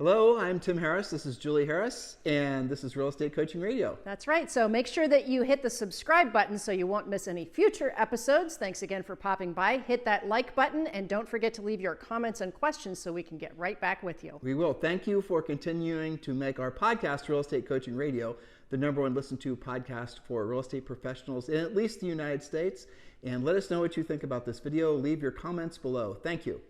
Hello, I'm Tim Harris. This is Julie Harris, and this is Real Estate Coaching Radio. That's right. So make sure that you hit the subscribe button so you won't miss any future episodes. Thanks again for popping by. Hit that like button, and don't forget to leave your comments and questions so we can get right back with you. We will. Thank you for continuing to make our podcast, Real Estate Coaching Radio, the #1 listened to podcast for real estate professionals in at least the United States. And let us know what you think about this video. Leave your comments below. Thank you.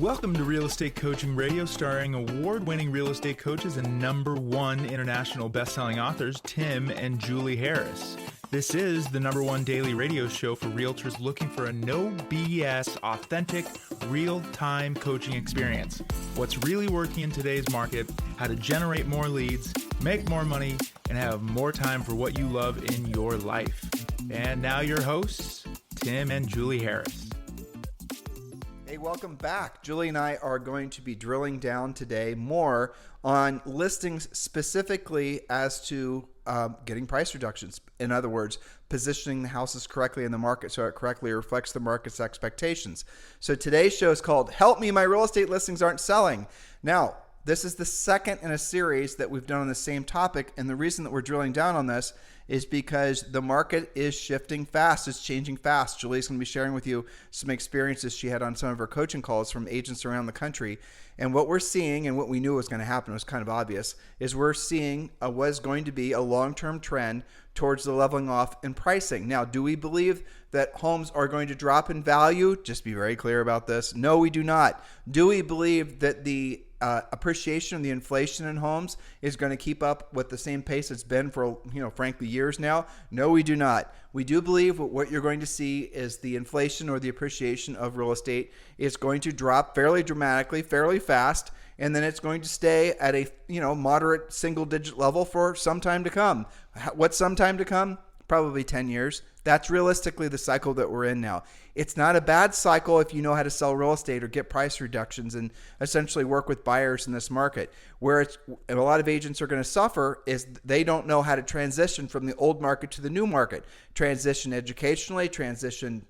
Welcome to Real Estate Coaching Radio, starring award-winning real estate coaches and #1 international best-selling authors, Tim and Julie Harris. This is the #1 daily radio show for realtors looking for a no BS, authentic, real-time coaching experience. What's really working in today's market, how to generate more leads, make more money, and have more time for what you love in your life. And now your hosts, Tim and Julie Harris. Hey, welcome back. Julie and I are going to be drilling down today more on listings specifically as to getting price reductions. In other words, positioning the houses correctly in the market so it correctly reflects the market's expectations. So today's show is called Help Me, My Real Estate Listings Aren't Selling. Now, this is the second in a series that we've done on the same topic, and the reason that we're drilling down on this is because the market is shifting fast. It's changing fast. Julie's going to be sharing with you some experiences she had on some of her coaching calls from agents around the country. And what we're seeing, and what we knew was going to happen, was kind of obvious, is we're seeing was going to be a long-term trend towards the leveling off in pricing. Now, do we believe that homes are going to drop in value? Just be very clear about this. No, we do not. Do we believe that the appreciation of the inflation in homes is going to keep up with the same pace it's been for, frankly, years now? No, we do not. We do believe what you're going to see is the inflation or the appreciation of real estate is going to drop fairly dramatically, fairly fast, and then it's going to stay at a, moderate single-digit level for some time to come. What's some time to come? Probably 10 years. That's realistically the cycle that we're in now. It's not a bad cycle if you know how to sell real estate or get price reductions and essentially work with buyers in this market. Where a lot of agents are going to suffer is they don't know how to transition from the old market to the new market. Transition educationally, transition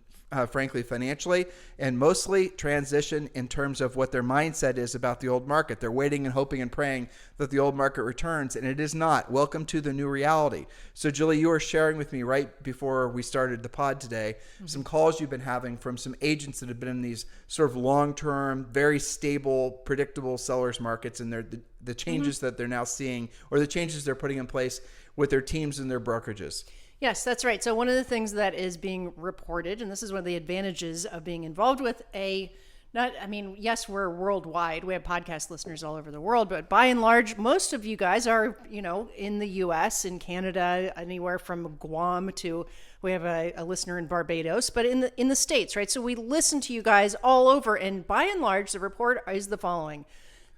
frankly, financially, and mostly transition in terms of what their mindset is about the old market. They're waiting and hoping and praying that the old market returns, and it is not. Welcome to the new reality. So, Julie, you were sharing with me right before we started the pod today some calls you've been having from some agents that have been in these sort of long-term, very stable, predictable sellers markets, and the changes that they're now seeing, or the changes they're putting in place with their teams and their brokerages. Yes, that's right. So one of the things that is being reported, and this is one of the advantages of being involved with yes, we're worldwide. We have podcast listeners all over the world, but by and large, most of you guys are, in the US, in Canada, anywhere from Guam to, we have a listener in Barbados, but in the States, right? So we listen to you guys all over, and by and large, the report is the following.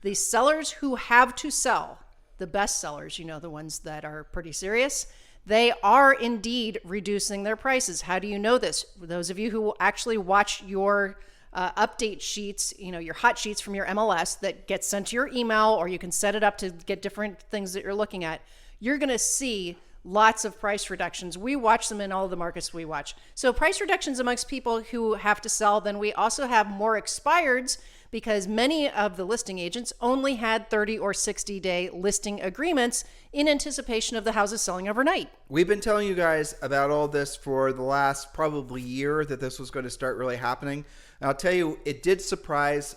The sellers who have to sell, the best sellers, the ones that are pretty serious, they are indeed reducing their prices. How do you know this? Those of you who actually watch your update sheets, your hot sheets from your MLS that get sent to your email, or you can set it up to get different things that you're looking at, you're going to see lots of price reductions. We watch them in all of the markets we watch. So price reductions amongst people who have to sell. Then we also have more expireds, because many of the listing agents only had 30 or 60-day listing agreements in anticipation of the houses selling overnight. We've been telling you guys about all this for the last probably year that this was going to start really happening. And I'll tell you, it did surprise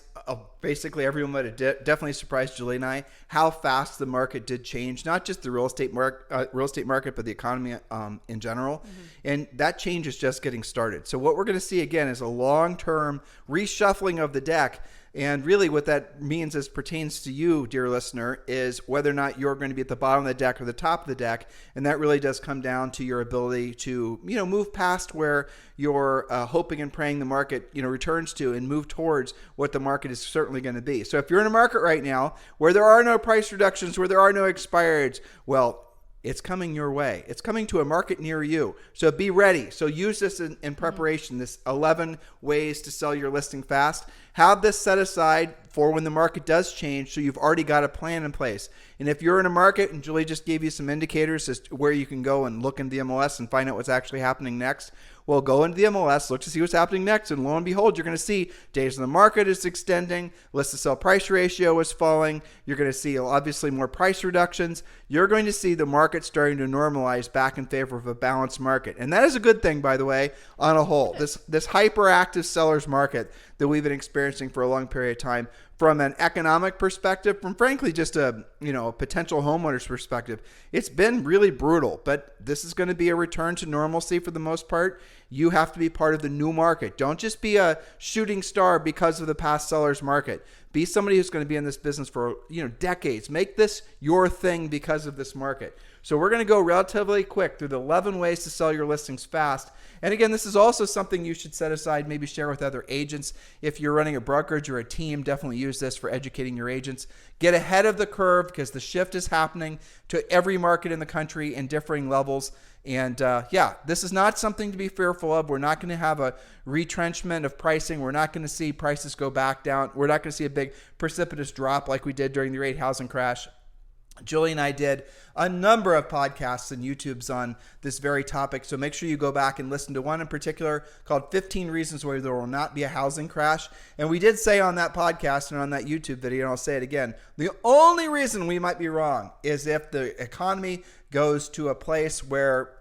basically everyone, but it definitely surprised Julie and I how fast the market did change, not just the real estate market, but the economy in general. And that change is just getting started. So what we're going to see again is a long-term reshuffling of the deck. And really what that means as pertains to you, dear listener, is whether or not you're going to be at the bottom of the deck or the top of the deck. And that really does come down to your ability to, move past where you're hoping and praying the market, returns to, and move towards what the market is certainly going to be. So if you're in a market right now where there are no price reductions, where there are no expireds, well, it's coming your way. It's coming to a market near you. So be ready. So use this in preparation, this 11 ways to sell your listing fast. Have this set aside for when the market does change, so you've already got a plan in place. And if you're in a market, and Julie just gave you some indicators as to where you can go and look in the MLS and find out what's actually happening next, Well, go into the MLS, look to see what's happening next, and lo and behold, you're going to see days in the market is extending, list to sell price ratio is falling. You're going to see obviously more price reductions. You're going to see the market starting to normalize back in favor of a balanced market. And that is a good thing, by the way, on a whole. This hyperactive seller's market that we've been experiencing for a long period of time, from an economic perspective, from frankly just a potential homeowner's perspective, it's been really brutal. But this is going to be a return to normalcy for the most part. You have to be part of the new market. Don't just be a shooting star because of the past seller's market. Be somebody who's going to be in this business for decades. Make this your thing because of this market. So we're going to go relatively quick through the 11 ways to sell your listings fast. And again, this is also something you should set aside, maybe share with other agents. If you're running a brokerage or a team, definitely use this for educating your agents. Get ahead of the curve because the shift is happening to every market in the country in differing levels. And this is not something to be fearful of. We're not going to have a retrenchment of pricing. We're not going to see prices go back down. We're not going to see a big precipitous drop like we did during the great housing crash. Julie and I did a number of podcasts and YouTubes on this very topic, so make sure you go back and listen to one in particular called 15 Reasons Why There Will Not Be a Housing Crash. And we did say on that podcast and on that YouTube video, and I'll say it again, the only reason we might be wrong is if the economy goes to a place where,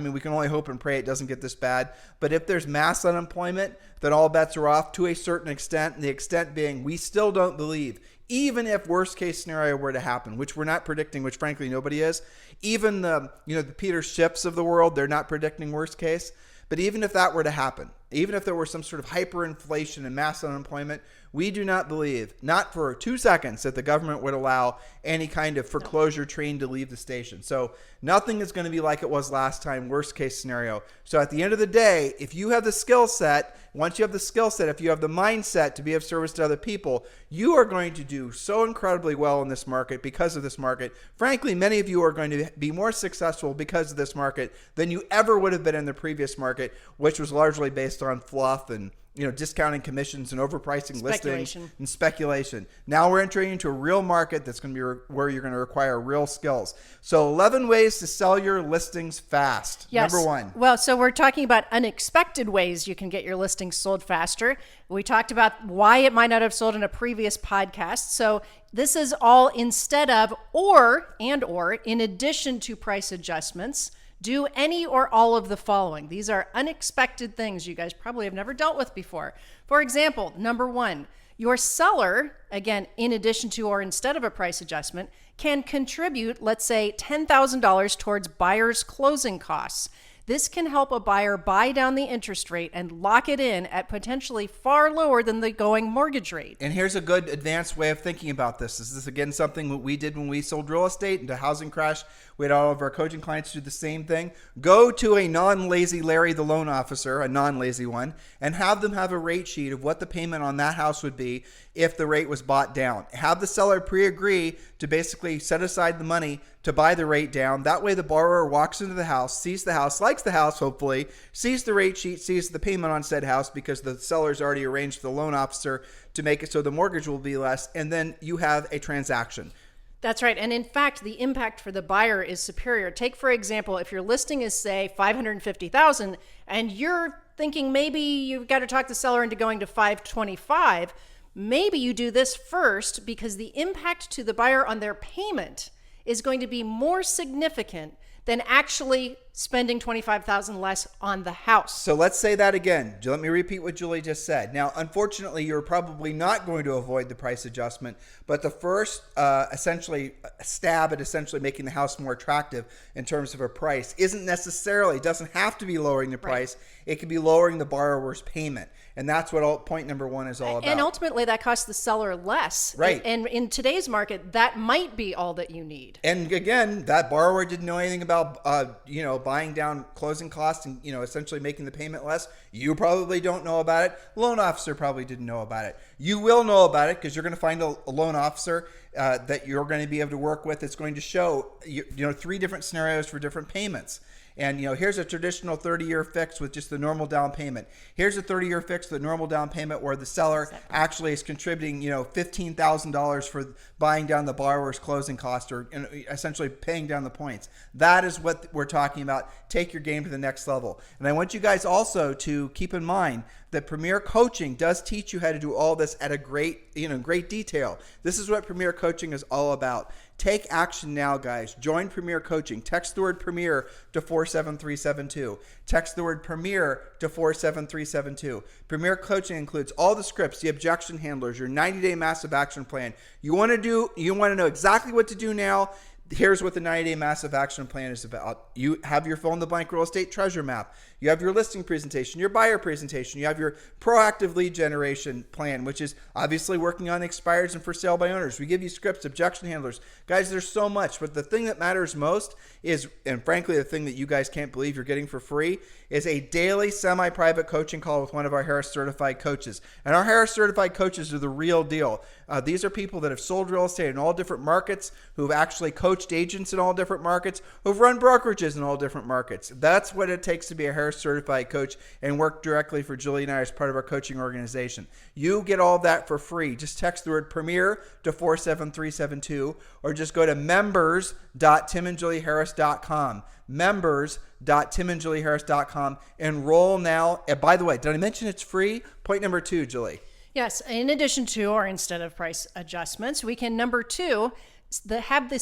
we can only hope and pray it doesn't get this bad, but if there's mass unemployment, then all bets are off to a certain extent, and the extent being we still don't believe, even if worst case scenario were to happen, which we're not predicting, which frankly nobody is, even the Peter Schiffs of the world, they're not predicting worst case. But even if that were to happen, even if there were some sort of hyperinflation and mass unemployment, we do not believe, not for 2 seconds, that the government would allow any kind of foreclosure train to leave the station. So nothing is going to be like it was last time, worst case scenario. So at the end of the day, if you have the skill set, once you have the skill set, if you have the mindset to be of service to other people, you are going to do so incredibly well in this market because of this market. Frankly, many of you are going to be more successful because of this market than you ever would have been in the previous market, which was largely based on fluff and discounting commissions and overpricing listings and speculation. Now we're entering into a real market that's going to be where you're going to require real skills. So 11 ways to sell your listings fast. Yes. Number 1. Well, so we're talking about unexpected ways you can get your listings sold faster. We talked about why it might not have sold in a previous podcast. So this is all instead of or in addition to price adjustments. Do any or all of the following. These are unexpected things you guys probably have never dealt with before. For example, number 1, your seller, again, in addition to or instead of a price adjustment, can contribute, let's say, $10,000 towards buyer's closing costs. This can help a buyer buy down the interest rate and lock it in at potentially far lower than the going mortgage rate. And here's a good advanced way of thinking about this. This is, again, something that we did when we sold real estate into housing crash. We had all of our coaching clients do the same thing. Go to a non-lazy Larry, the loan officer, a non-lazy one, and have them have a rate sheet of what the payment on that house would be if the rate was bought down. Have the seller pre-agree to basically set aside the money to buy the rate down. That way the borrower walks into the house, sees the house, likes the house hopefully, sees the rate sheet, sees the payment on said house because the seller's already arranged for the loan officer to make it so the mortgage will be less, and then you have a transaction. That's right. And in fact, the impact for the buyer is superior. Take, for example, if your listing is, say, $550,000 and you're thinking maybe you've got to talk the seller into going to $525,000, maybe you do this first because the impact to the buyer on their payment is going to be more significant than actually spending $25,000 less on the house. So let's say that again. Let me repeat what Julie just said. Now, unfortunately, you're probably not going to avoid the price adjustment, but the first essentially stab at essentially making the house more attractive in terms of a price doesn't have to be lowering the price. Right. It could be lowering the borrower's payment. And that's what point number 1 is all about. And ultimately, that costs the seller less. Right. And in today's market, that might be all that you need. And again, that borrower didn't know anything about, buying down closing costs and, essentially making the payment less. You probably don't know about it. Loan officer probably didn't know about it. You will know about it because you're going to find a loan officer that you're going to be able to work with. It's going to show, 3 different scenarios for different payments. And, here's a traditional 30-year fix with just the normal down payment. Here's a 30-year fix with the normal down payment where the seller actually is contributing, $15,000 for buying down the borrower's closing cost, or essentially paying down the points. That is what we're talking about. Take your game to the next level. And I want you guys also to keep in mind that Premier Coaching does teach you how to do all this at a great detail. This is what Premier Coaching is all about. Take action now, guys. Join Premier Coaching. Text the word Premier to 47372. Text the word Premier to 47372. Premier Coaching includes all the scripts, the objection handlers, your 90-day massive action plan. You want to know exactly what to do now. Here's what the 90-day massive action plan is about. You have your fill-in-the-blank real estate treasure map. You have your listing presentation, your buyer presentation. You have your proactive lead generation plan, which is obviously working on expireds and for sale by owners. We give you scripts, objection handlers. Guys, there's so much, but the thing that matters most is, and frankly, the thing that you guys can't believe you're getting for free, is a daily semi-private coaching call with one of our Harris certified coaches. And our Harris certified coaches are the real deal. These are people that have sold real estate in all different markets, who've actually coached agents in all different markets, who've run brokerages in all different markets. That's what it takes to be a Harris certified coach and work directly for Julie and I as part of our coaching organization. You get all of that for free. Just text the word Premier to 47372, or just go to members.timandjulieharris.com. members.timandjulieharris.com. Enroll now. And by the way, did I mention it's free? Point number 2, Julie. Yes. In addition to, or instead of price adjustments, we can, number 2, have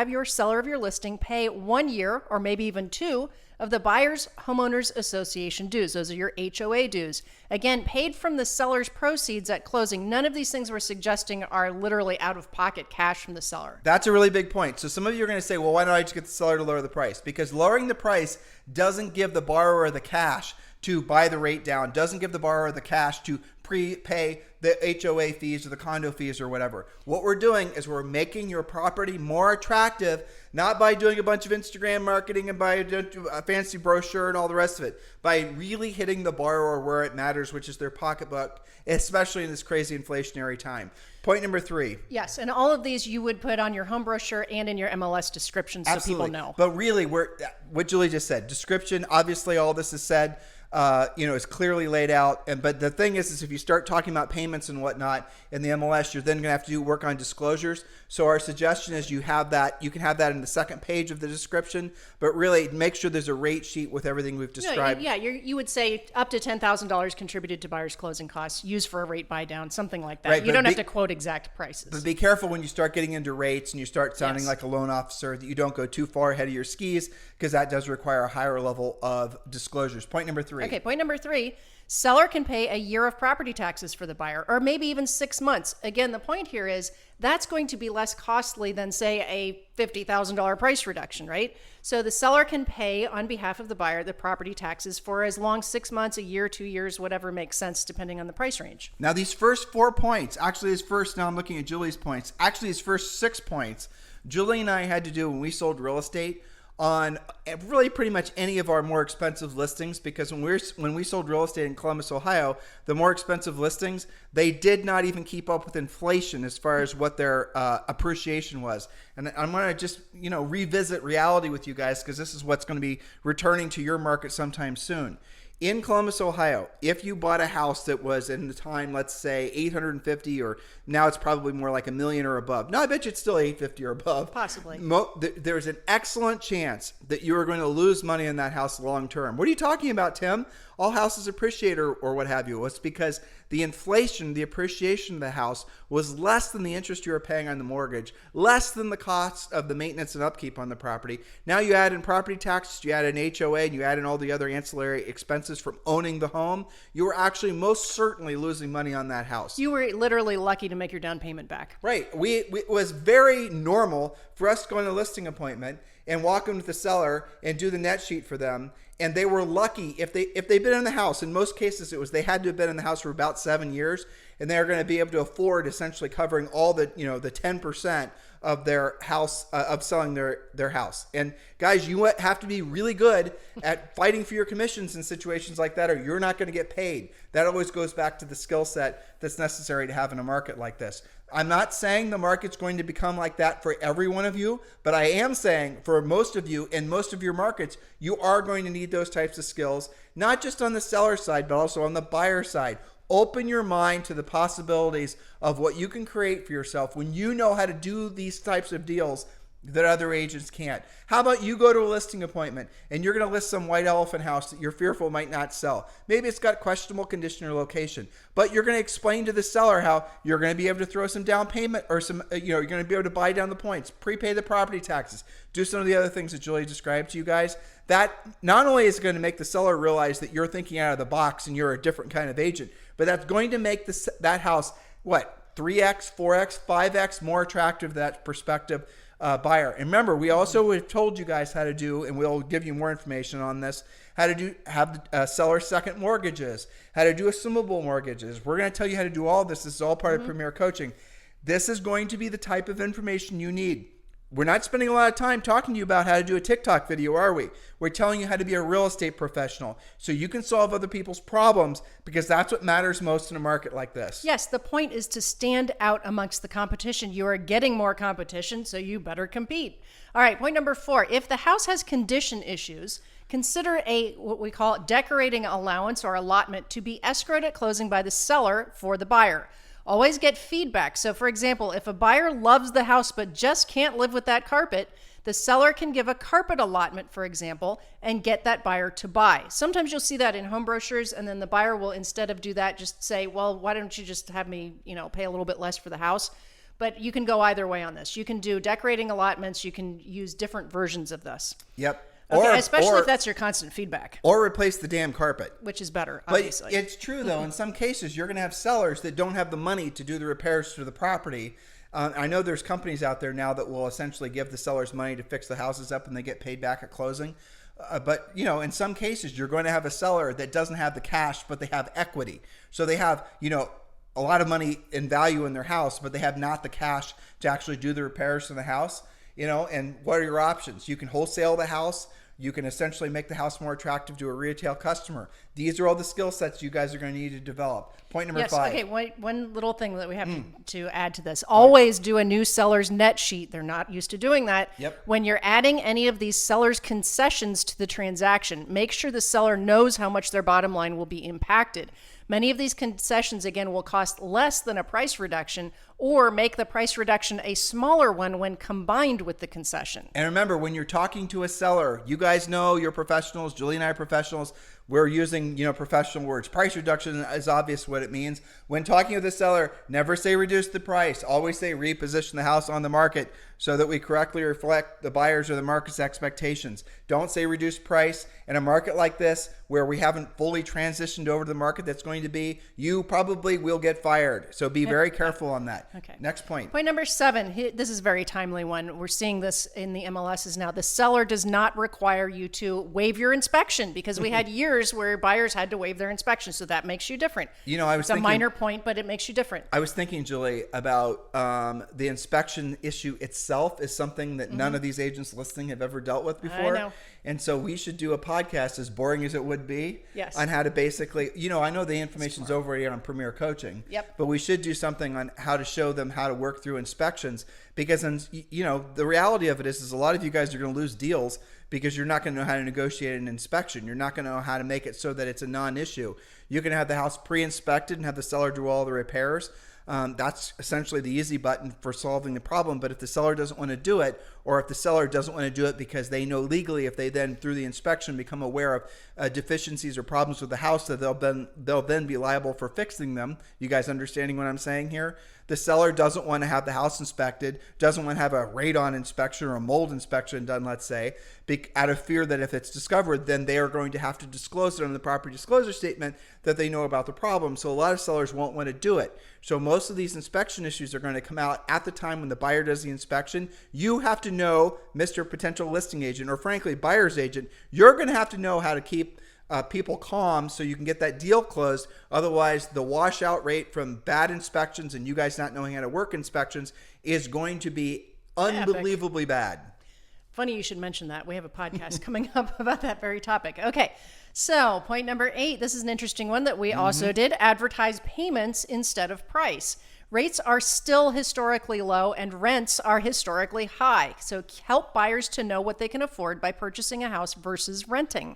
your seller of your listing pay 1 year or maybe even 2 of the Buyers Homeowners Association dues. Those are your HOA dues. Again, paid from the seller's proceeds at closing. None of these things we're suggesting are literally out-of-pocket cash from the seller. That's a really big point. So some of you are going to say, well, why don't I just get the seller to lower the price? Because lowering the price doesn't give the borrower the cash to buy the rate down, doesn't give the borrower the cash to prepay the HOA fees or the condo fees or whatever. What we're doing is we're making your property more attractive, not by doing a bunch of Instagram marketing and by a fancy brochure and all the rest of it, by really hitting the borrower where it matters, which is their pocketbook, especially in this crazy inflationary time. Point number 3. Yes, and all of these you would put on your home brochure and in your MLS description so Absolutely. people know. But really, what Julie just said, description, obviously all this is said, is clearly laid out. But the thing is if you start talking about payments and whatnot in the MLS, you're then going to have to do work on disclosures. So our suggestion is you can have that in the second page of the description, but really make sure there's a rate sheet with everything we've described. No, you would say up to $10,000 contributed to buyer's closing costs, used for a rate buy down, something like that. Right, you don't have to quote exact prices. But be careful when you start getting into rates and you start sounding like a loan officer, that you don't go too far ahead of your skis, because that does require a higher level of disclosures. Point number 3. Okay, point number 3, seller can pay a year of property taxes for the buyer, or maybe even 6 months. Again, the point here is that's going to be less costly than, say, a $50,000 price reduction, right? So the seller can pay on behalf of the buyer the property taxes for as long 6 months, a year, 2 years, whatever makes sense depending on the price range. Now these first 4 points, now I'm looking at Julie's points, these first 6 points, Julie and I had to do when we sold real estate on really pretty much any of our more expensive listings, because when we sold real estate in Columbus, Ohio, the more expensive listings, they did not even keep up with inflation as far as what their appreciation was. And I'm going to just revisit reality with you guys, because this is what's going to be returning to your market sometime soon. In Columbus, Ohio, if you bought a house that was in the time, let's say 850, or now it's probably more like $1 million or above. No, I bet you it's still 850 or above. Possibly. There's an excellent chance that you are going to lose money in that house long term. What are you talking about, Tim? All houses appreciate or what have you. Well, it's because the inflation, the appreciation of the house was less than the interest you were paying on the mortgage, less than the cost of the maintenance and upkeep on the property. Now you add in property taxes, you add in HOA, and you add in all the other ancillary expenses from owning the home. You were actually most certainly losing money on that house. You were literally lucky to make your down payment back. Right. It was very normal for us to go on a listing appointment and walk in with the seller and do the net sheet for them. And they were lucky if they'd been in the house. In most cases, they had to have been in the house for about 7 years, and they're going to be able to afford essentially covering all the 10% of their house of selling their house. And guys, you have to be really good at fighting for your commissions in situations like that, or you're not going to get paid. That always goes back to the skill set that's necessary to have in a market like this. I'm not saying the market's going to become like that for every one of you, but I am saying for most of you in most of your markets, you are going to need those types of skills, not just on the seller side, but also on the buyer side. Open your mind to the possibilities of what you can create for yourself when you know how to do these types of deals that other agents can't. How about you go to a listing appointment and you're going to list some white elephant house that you're fearful might not sell. Maybe it's got questionable condition or location, but you're going to explain to the seller how you're going to be able to throw some down payment or some, you're going to be able to buy down the points, prepay the property taxes, do some of the other things that Julie described to you guys. That not only is going to make the seller realize that you're thinking out of the box and you're a different kind of agent, but that's going to make that house, 3x, 4x, 5x more attractive to that prospective buyer. And remember, we also have told you guys how to do, and we'll give you more information on this, how to have seller second mortgages, how to do assumable mortgages. We're going to tell you how to do all this. This is all part of Premier Coaching. This is going to be the type of information you need. We're not spending a lot of time talking to you about how to do a TikTok video, are we? We're telling you how to be a real estate professional so you can solve other people's problems, because that's what matters most in a market like this. Yes, the point is to stand out amongst the competition. You are getting more competition, so you better compete. All right, point number 4. If the house has condition issues, consider what we call decorating allowance or allotment to be escrowed at closing by the seller for the buyer. Always get feedback. So for example, if a buyer loves the house but just can't live with that carpet, the seller can give a carpet allotment, for example, and get that buyer to buy. Sometimes you'll see that in home brochures, and then the buyer will, instead of do that, just say, well, why don't you just have me, pay a little bit less for the house? But you can go either way on this. You can do decorating allotments. You can use different versions of this. Yep. Okay, especially if that's your constant feedback. Or replace the damn carpet. Which is better, obviously. But it's true, though. In some cases, you're going to have sellers that don't have the money to do the repairs to the property. I know there's companies out there now that will essentially give the sellers money to fix the houses up and they get paid back at closing. But, in some cases, you're going to have a seller that doesn't have the cash, but they have equity. So they have, a lot of money in value in their house, but they have not the cash to actually do the repairs to the house. And what are your options? You can wholesale the house. You can essentially make the house more attractive to a retail customer. These are all the skill sets you guys are going to need to develop. Point number 5. Okay, one little thing that we have to add to this. Always do a new seller's net sheet. They're not used to doing that. Yep. When you're adding any of these seller's concessions to the transaction, make sure the seller knows how much their bottom line will be impacted. Many of these concessions, again, will cost less than a price reduction or make the price reduction a smaller one when combined with the concession. And remember, when you're talking to a seller, you guys know you're professionals. Julie and I are professionals. We're using, professional words. Price reduction is obvious what it means. When talking with a seller, never say reduce the price. Always say reposition the house on the market so that we correctly reflect the buyers or the market's expectations. Don't say reduce price. In a market like this, where we haven't fully transitioned over to the market that's going to be, you probably will get fired. So be very careful on that. Okay. Next point. Point number 7. This is a very timely one. We're seeing this in the MLSs now. The seller does not require you to waive your inspection, because we had years where buyers had to waive their inspection. So that makes you different. It's a minor point, but it makes you different. I was thinking, Julie, about the inspection issue itself is something that none of these agents listening have ever dealt with before. I know. And so we should do a podcast, as boring as it would be, yes, on how to basically, I know the information's over here on Premier Coaching, yep, but we should do something on how to show them how to work through inspections, because, the reality of it is a lot of you guys are going to lose deals because you're not going to know how to negotiate an inspection. You're not going to know how to make it so that it's a non-issue. You can have the house pre-inspected and have the seller do all the repairs. That's essentially the easy button for solving the problem. But if the seller doesn't want to do it, or if the seller doesn't want to do it because they know legally, if they then through the inspection become aware of deficiencies or problems with the house, that they'll then be liable for fixing them. You guys understanding what I'm saying here? The seller doesn't want to have the house inspected, doesn't want to have a radon inspection or a mold inspection done, let's say, out of fear that if it's discovered, then they are going to have to disclose it on the property disclosure statement that they know about the problem. So a lot of sellers won't want to do it. So most of these inspection issues are going to come out at the time when the buyer does the inspection. You have to know, Mr. Potential Listing Agent, or frankly, buyer's agent, you're going to have to know how to keep people calm so you can get that deal closed. Otherwise, the washout rate from bad inspections and you guys not knowing how to work inspections is going to be unbelievably bad. Funny you should mention that. We have a podcast coming up about that very topic. Okay, so point number 8. This is an interesting one that we also did. Advertise payments instead of price. Rates are still historically low and rents are historically high. So help buyers to know what they can afford by purchasing a house versus renting.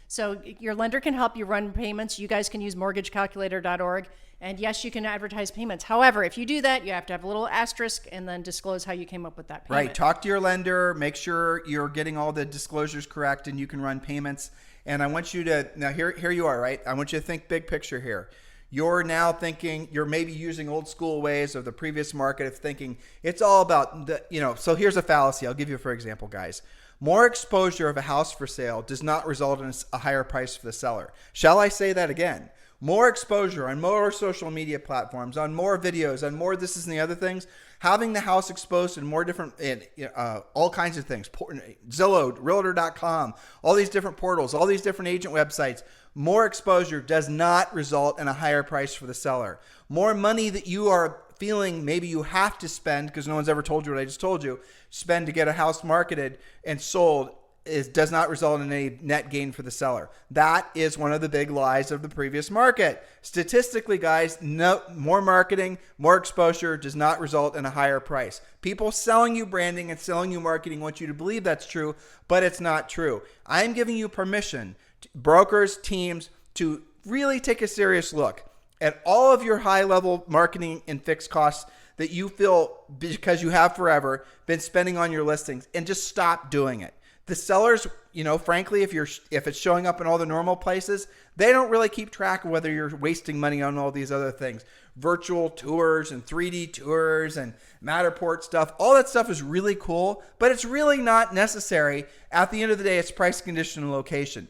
So your lender can help you run payments. You guys can use mortgagecalculator.org. And yes, you can advertise payments. However, if you do that, you have to have a little asterisk and then disclose how you came up with that payment. Right. Talk to your lender. Make sure you're getting all the disclosures correct and you can run payments. And I want you to, now here you are, right? I want you to think big picture here. You're now thinking, you're maybe using old school ways of the previous market of thinking it's all about the, so here's a fallacy. I'll give you for example, guys. More exposure of a house for sale does not result in a higher price for the seller. Shall I say that again? More exposure on more social media platforms, on more videos, on more this and the other things, having the house exposed in more different, all kinds of things, Zillow, Realtor.com, all these different portals, all these different agent websites, more exposure does not result in a higher price for the seller. More money that you are feeling maybe you have to spend because no one's ever told you what I just told you, spend to get a house marketed and sold does not result in any net gain for the seller. That is one of the big lies of the previous market. Statistically, guys, no more marketing, more exposure does not result in a higher price. People selling you branding and selling you marketing want you to believe that's true, but it's not true. I'm giving you permission, brokers, teams, to really take a serious look at all of your high-level marketing and fixed costs that you feel because you have forever been spending on your listings, and just stop doing it. The sellers, frankly, if it's showing up in all the normal places, they don't really keep track of whether you're wasting money on all these other things. Virtual tours and 3D tours and Matterport stuff. All that stuff is really cool, but it's really not necessary. At the end of the day, it's price, condition, and location.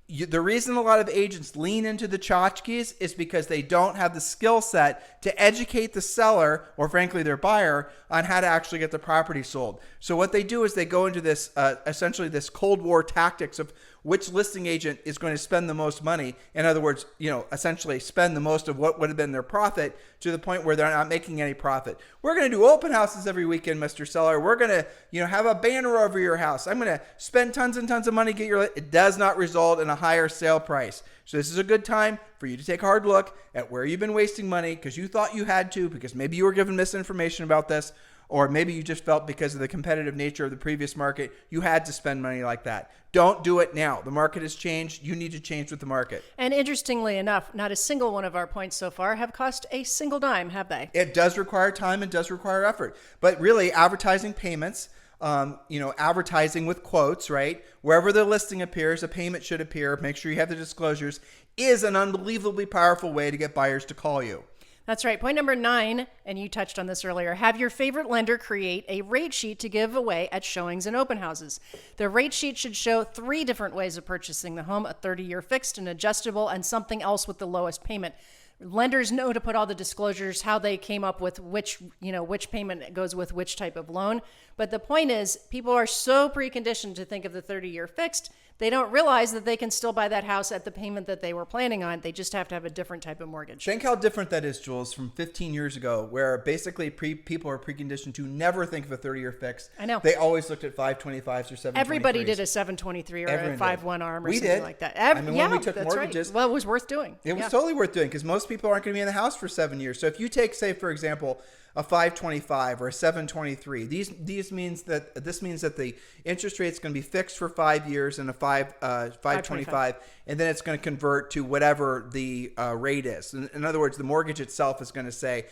The reason a lot of agents lean into the tchotchkes is because they don't have the skill set to educate the seller, or frankly their buyer, on how to actually get the property sold. So what they do is they go into this essentially this Cold War tactics of which listing agent is going to spend the most money. In other words, essentially spend the most of what would have been their profit to the point where they're not making any profit. We're going to do open houses every weekend, Mr. Seller. We're going to, have a banner over your house. I'm going to spend tons and tons of money to get your, it does not result in a higher sale price. So this is a good time for you to take a hard look at where you've been wasting money because you thought you had to, because maybe you were given misinformation about this, or maybe you just felt because of the competitive nature of the previous market, you had to spend money like that. Don't do it now. The market has changed. You need to change with the market. And interestingly enough, not a single one of our points so far have cost a single dime, have they? It does require time and does require effort. But really, advertising payments, advertising with quotes, right? Wherever the listing appears, a payment should appear. Make sure you have the disclosures, is an unbelievably powerful way to get buyers to call you. That's right. Point number 9, and you touched on this earlier, have your favorite lender create a rate sheet to give away at showings and open houses. The rate sheet should show 3 different ways of purchasing the home: a 30-year fixed, an adjustable, and something else with the lowest payment. Lenders know to put all the disclosures, how they came up with which payment goes with which type of loan. But the point is, people are so preconditioned to think of the 30-year fixed, they don't realize that they can still buy that house at the payment that they were planning on. They just have to have a different type of mortgage. Think how different that is, Jules, from 15 years ago, where basically people are preconditioned to never think of a 30-year fix. I know. They always looked at 525s or 723s. Everybody did a 723 or Everyone a 5-1 arm or we something did. like that. When we took that's mortgages, right. Well, it was worth doing. It was totally worth doing because most people aren't going to be in the house for 7 years. So if you take, say, for example, a 525 or a 723, this means that the interest rate is going to be fixed for 5 years and a 525, and then it's going to convert to whatever the rate is. In other words, the mortgage itself is going to say,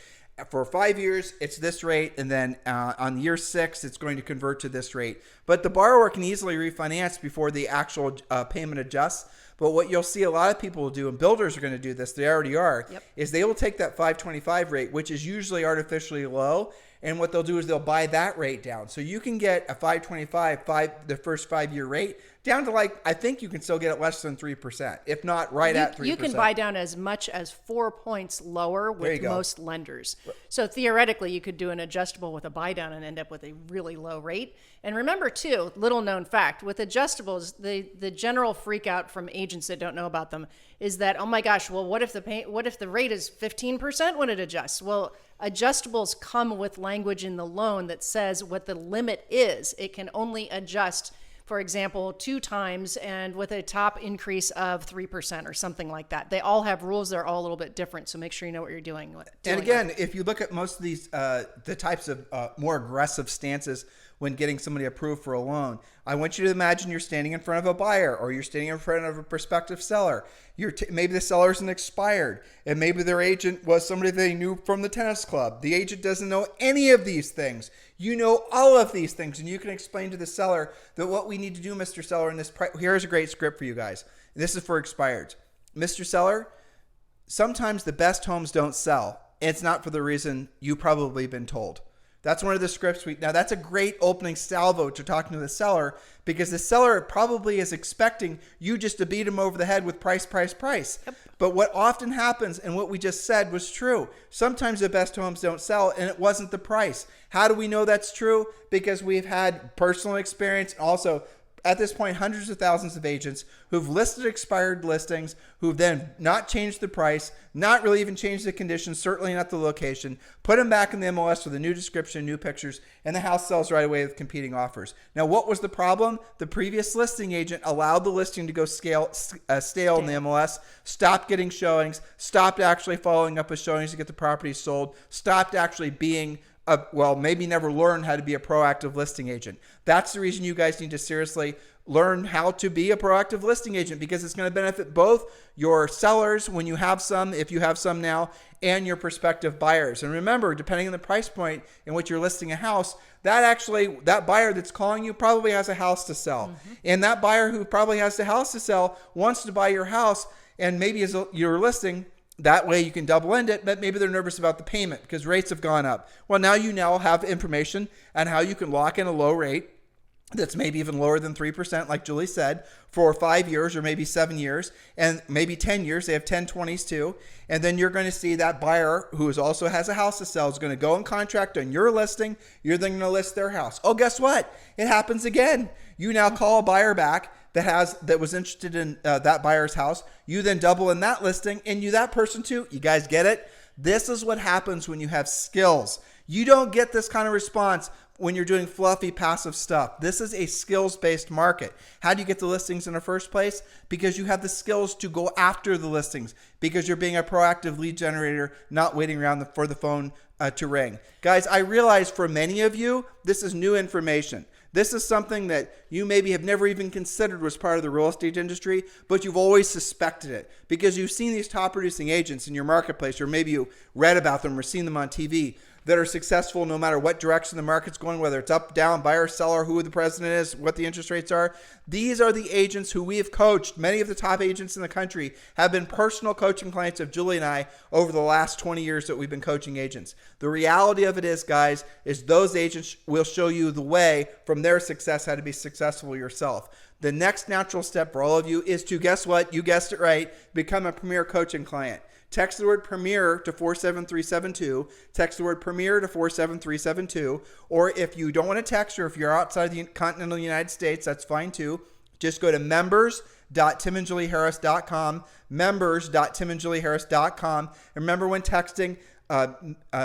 for 5 years, it's this rate, and then on year 6, it's going to convert to this rate. But the borrower can easily refinance before the actual payment adjusts. But what you'll see a lot of people will do, and builders are going to do this, they already are, is they will take that 525 rate, which is usually artificially low, and what they'll do is they'll buy that rate down. So you can get a 525, the first 5-year rate, down to I think you can still get it less than 3%, if not at 3%. You can buy down as much as 4 points lower with most lenders. So theoretically, you could do an adjustable with a buy down and end up with a really low rate. And remember too, little known fact, with adjustables, the general freak out from agents that don't know about them is that, oh my gosh, well, what if the rate is 15% when it adjusts? Well, adjustables come with language in the loan that says what the limit is. It can only adjust for example, 2 times and with a top increase of 3% or something like that. They all have rules that are all a little bit different. So make sure you know what you're doing. And again, if you look at most of these, the types of more aggressive stances when getting somebody approved for a loan, I want you to imagine you're standing in front of a buyer or you're standing in front of a prospective seller. Maybe the seller isn't expired, and maybe their agent was somebody they knew from the tennis club. The agent doesn't know any of these things. You know all of these things, and you can explain to the seller that what we need to do, Mr. Seller, in this here's a great script for you guys. This is for expireds. Mr. Seller, sometimes the best homes don't sell. And it's not for the reason you probably been told. That's one of the scripts now that's a great opening salvo to talking to the seller, because the seller probably is expecting you just to beat him over the head with price. Yep. But what often happens, and what we just said was true, sometimes the best homes don't sell, and it wasn't the price. How do we know that's true? Because we've had personal experience. Also, at this point, hundreds of thousands of agents who've listed expired listings, who've then not changed the price, not really even changed the conditions, certainly not the location, put them back in the MLS with a new description, new pictures, and the house sells right away with competing offers. Now, what was the problem? The previous listing agent allowed the listing to go stale in the MLS, stopped getting showings, stopped actually following up with showings to get the property sold, stopped actually being maybe never learn how to be a proactive listing agent. That's the reason you guys need to seriously learn how to be a proactive listing agent, because it's going to benefit both your sellers when you have some, if you have some now, and your prospective buyers. And remember, depending on the price point in which you're listing a house, that buyer that's calling you probably has a house to sell. Mm-hmm. And that buyer who probably has the house to sell wants to buy your house, and maybe as you're listing, that way you can double end it, but maybe they're nervous about the payment because rates have gone up. Well, now you have information on how you can lock in a low rate that's maybe even lower than 3%, like Julie said, for 5 years or maybe 7 years and maybe 10 years. They have 10/20s too. And then you're going to see that buyer who also has a house to sell is going to go and contract on your listing. You're then going to list their house. Oh, guess what? It happens again. You now call a buyer back that was interested in that buyer's house. You then double in that listing, and that person too. You guys get it? This is what happens when you have skills. You don't get this kind of response when you're doing fluffy, passive stuff. This is a skills-based market. How do you get the listings in the first place? Because you have the skills to go after the listings, because you're being a proactive lead generator, not waiting around for the phone to ring. Guys, I realize for many of you, this is new information. This is something that you maybe have never even considered was part of the real estate industry, but you've always suspected it because you've seen these top producing agents in your marketplace, or maybe you read about them or seen them on TV, that are successful no matter what direction the market's going, whether it's up, down, buyer, seller, who the president is, what the interest rates are. These are the agents who we have coached. Many of the top agents in the country have been personal coaching clients of Julie and I over the last 20 years that we've been coaching agents. The reality of it is, guys, is those agents will show you the way from their success, how to be successful yourself. The next natural step for all of you is to, guess what? You guessed it right, become a premier coaching client. Text the word Premier to 47372. Text the word Premier to 47372. Or if you don't want to text, or if you're outside the continental United States, that's fine too. Just go to members.timandjulieharris.com. Members.timandjulieharris.com. Remember, when texting,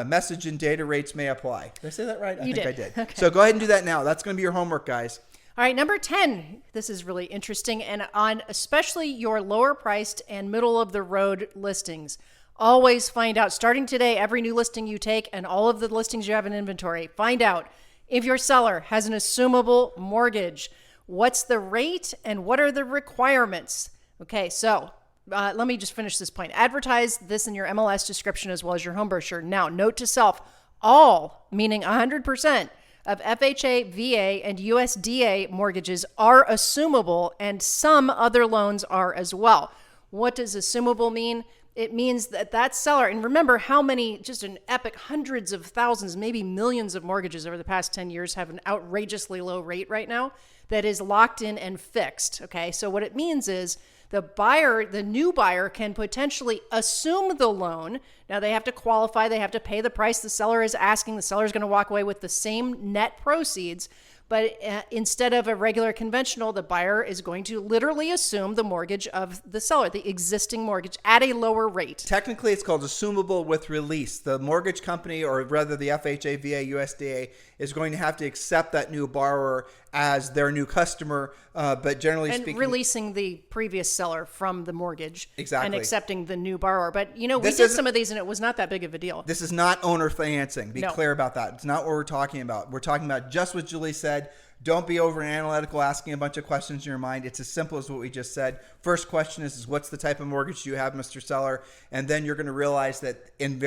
message and data rates may apply. Did I say that right? I think I did. Okay. So go ahead and do that now. That's going to be your homework, guys. All right, number 10. This is really interesting, and on especially your lower priced and middle of the road listings, always find out, starting today, every new listing you take and all of the listings you have in inventory, find out if your seller has an assumable mortgage. What's the rate and what are the requirements? Okay, so let me just finish this point. Advertise this in your MLS description as well as your home brochure. Now, note to self, all, meaning 100%, of FHA, VA, and USDA mortgages are assumable, and some other loans are as well. What does assumable mean? It means that seller, and remember how many, just an epic hundreds of thousands, maybe millions of mortgages over the past 10 years have an outrageously low rate right now that is locked in and fixed. Okay, so what it means is the new buyer can potentially assume the loan. Now they have to qualify, they have to pay the price the seller is asking. The seller is going to walk away with the same net proceeds, But instead of a regular conventional, the buyer is going to literally assume the mortgage of the seller, the existing mortgage, at a lower rate. Technically, it's called assumable with release. The mortgage company, or rather the FHA, VA, USDA, is going to have to accept that new borrower as their new customer, but generally speaking... And releasing the previous seller from the mortgage. Exactly. And accepting the new borrower. But, we did some of these and it was not that big of a deal. This is not owner financing. Be No. clear about that. It's not what we're talking about. We're talking about just what Julie said. Don't be over analytical, asking a bunch of questions in your mind. It's as simple as what we just said. First question is what's the type of mortgage do you have, Mr. Seller? And then you're going to realize that in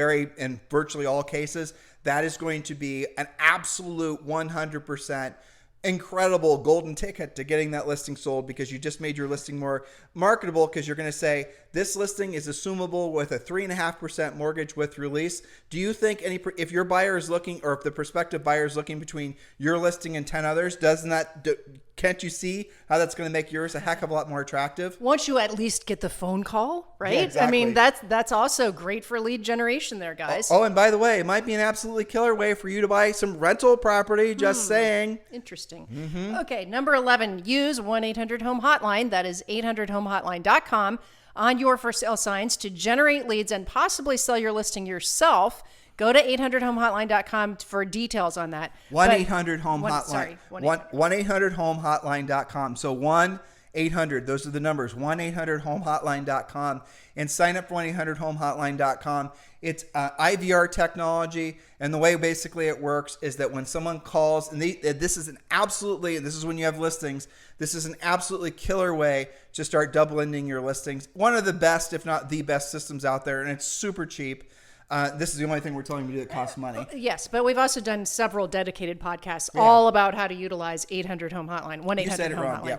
virtually all cases, that is going to be an absolute 100% incredible golden ticket to getting that listing sold, because you just made your listing more marketable, because you're going to say this listing is assumable with a 3.5% mortgage with release. Do you think if your buyer is looking, or if the prospective buyer is looking between your listing and 10 others, can't you see how that's going to make yours a heck of a lot more attractive? Once you at least get the phone call, right? Yeah, exactly. I mean, that's also great for lead generation there, guys. Oh, and by the way, it might be an absolutely killer way for you to buy some rental property, just saying. Interesting. Okay, number 11, use 1-800-HOME hotline. That is 800homehotline.com on your for sale signs to generate leads and possibly sell your listing yourself. Go to 800homehotline.com for details on that. 1-800-HOME hotline. Sorry, 1-800-HOME-hotline.com. So 1-800, those are the numbers, 1-800-HOME-hotline.com, and sign up for 1-800-HOME-hotline.com. It's IVR technology, and the way basically it works is that when someone calls, and this is when you have listings, this is an absolutely killer way to start double-ending your listings. One of the best, if not the best systems out there, and it's super cheap. This is the only thing we're telling you to do that costs money. Yes, but we've also done several dedicated podcasts all about how to utilize 800-HOME hotline, 1-800-HOME You said it wrong. hotline. Yeah,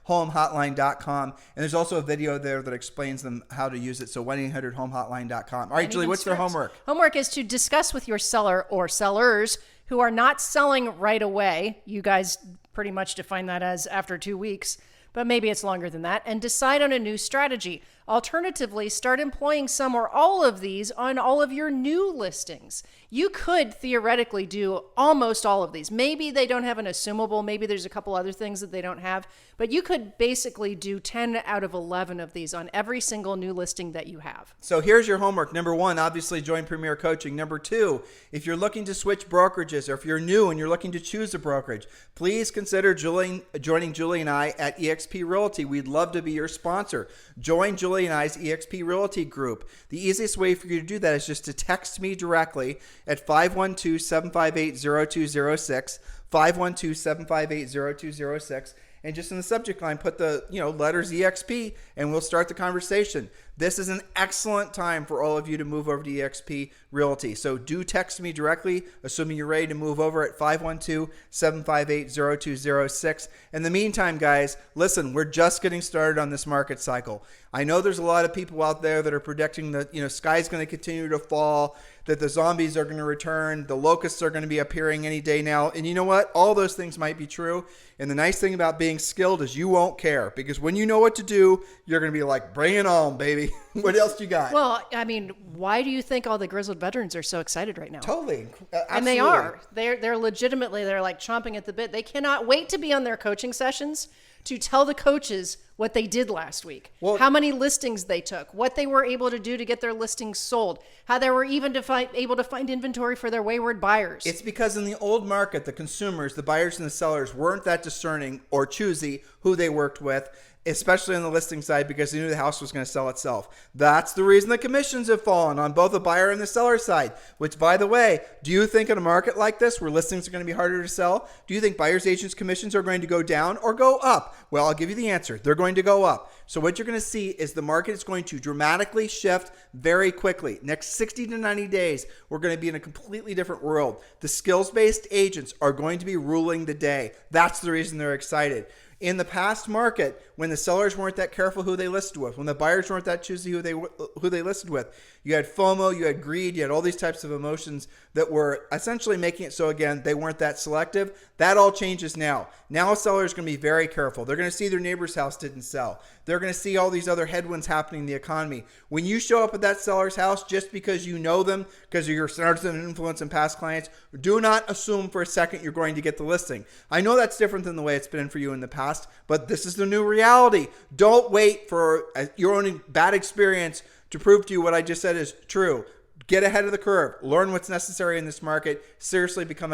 1-800-HOME-hotline.com. And there's also a video there that explains them how to use it. So 1-800-HOME-hotline.com. All right, Julie, what's their homework? Homework is to discuss with your seller or sellers who are not selling right away. You guys pretty much define that as after 2 weeks, but maybe it's longer than that, and decide on a new strategy. Alternatively, start employing some or all of these on all of your new listings. You could theoretically do almost all of these. Maybe they don't have an assumable, maybe there's a couple other things that they don't have, but you could basically do 10 out of 11 of these on every single new listing that you have. So here's your homework. Number 1, obviously join Premier Coaching. Number 2, if you're looking to switch brokerages, or if you're new and you're looking to choose a brokerage, please consider joining Julie and I at eXp Realty. We'd love to be your sponsor. Join Julie and I's eXp Realty group. The easiest way for you to do that is just to text me directly at 512-758-0206, 512-758-0206, and just in the subject line put the letters EXP, and we'll start the conversation. This is an excellent time for all of you to move over to eXp Realty. So do text me directly, assuming you're ready to move over, at 512-758-0206. In the meantime, guys, listen, we're just getting started on this market cycle. I know there's a lot of people out there that are predicting that sky's going to continue to fall, that the zombies are going to return, the locusts are going to be appearing any day now. And you know what? All those things might be true. And the nice thing about being skilled is you won't care, because when you know what to do, you're going to be like, bring it on, baby. What else you got? Well, I mean, why do you think all the grizzled veterans are so excited right now? Totally. Absolutely. And they are. They're legitimately, they're like chomping at the bit. They cannot wait to be on their coaching sessions to tell the coaches what they did last week, how many listings they took, what they were able to do to get their listings sold, how they were even able to find inventory for their wayward buyers. It's because in the old market, the consumers, the buyers and the sellers weren't that discerning or choosy who they worked with, especially on the listing side, because they knew the house was going to sell itself. That's the reason the commissions have fallen on both the buyer and the seller side, which, by the way, do you think in a market like this where listings are going to be harder to sell, do you think buyers agents commissions are going to go down or go up? Well, I'll give you the answer. They're going to go up. So what you're going to see is the market is going to dramatically shift very quickly. Next 60 to 90 days, we're going to be in a completely different world. The skills-based agents are going to be ruling the day. That's the reason they're excited. In the past market, when the sellers weren't that careful who they listed with, when the buyers weren't that choosy who they listed with, you had FOMO, you had greed, you had all these types of emotions that were essentially making it so, again, they weren't that selective. That all changes now. Now a seller is going to be very careful. They're going to see their neighbor's house didn't sell. They're going to see all these other headwinds happening in the economy. When you show up at that seller's house just because you know them, because of your stars and influence and past clients, do not assume for a second you're going to get the listing. I know that's different than the way it's been for you in the past, but this is the new reality. Don't wait for your own bad experience to prove to you what I just said is true. Get ahead of the curve. Learn what's necessary in this market. Seriously become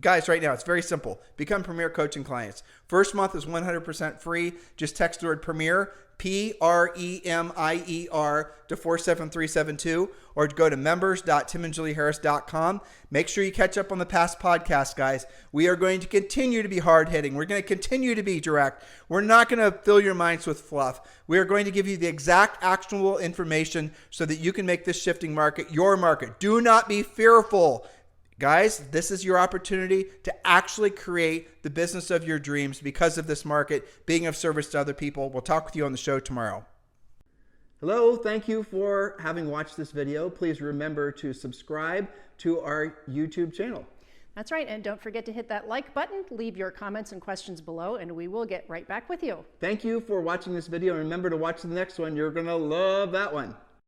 guys, right now, it's very simple. Become Premier Coaching clients. First month is 100% free. Just text the word Premier, PREMIER to 47372, or go to members.timandjulieharris.com. Make sure you catch up on the past podcasts, guys. We are going to continue to be hard-hitting. We're going to continue to be direct. We're not going to fill your minds with fluff. We are going to give you the exact actionable information so that you can make this shifting market your market. Do not be fearful. Guys, this is your opportunity to actually create the business of your dreams because of this market, being of service to other people. We'll talk with you on the show tomorrow. Hello, thank you for having watched this video. Please remember to subscribe to our YouTube channel. That's right, and don't forget to hit that like button, leave your comments and questions below, and we will get right back with you. Thank you for watching this video, and remember to watch the next one. You're going to love that one.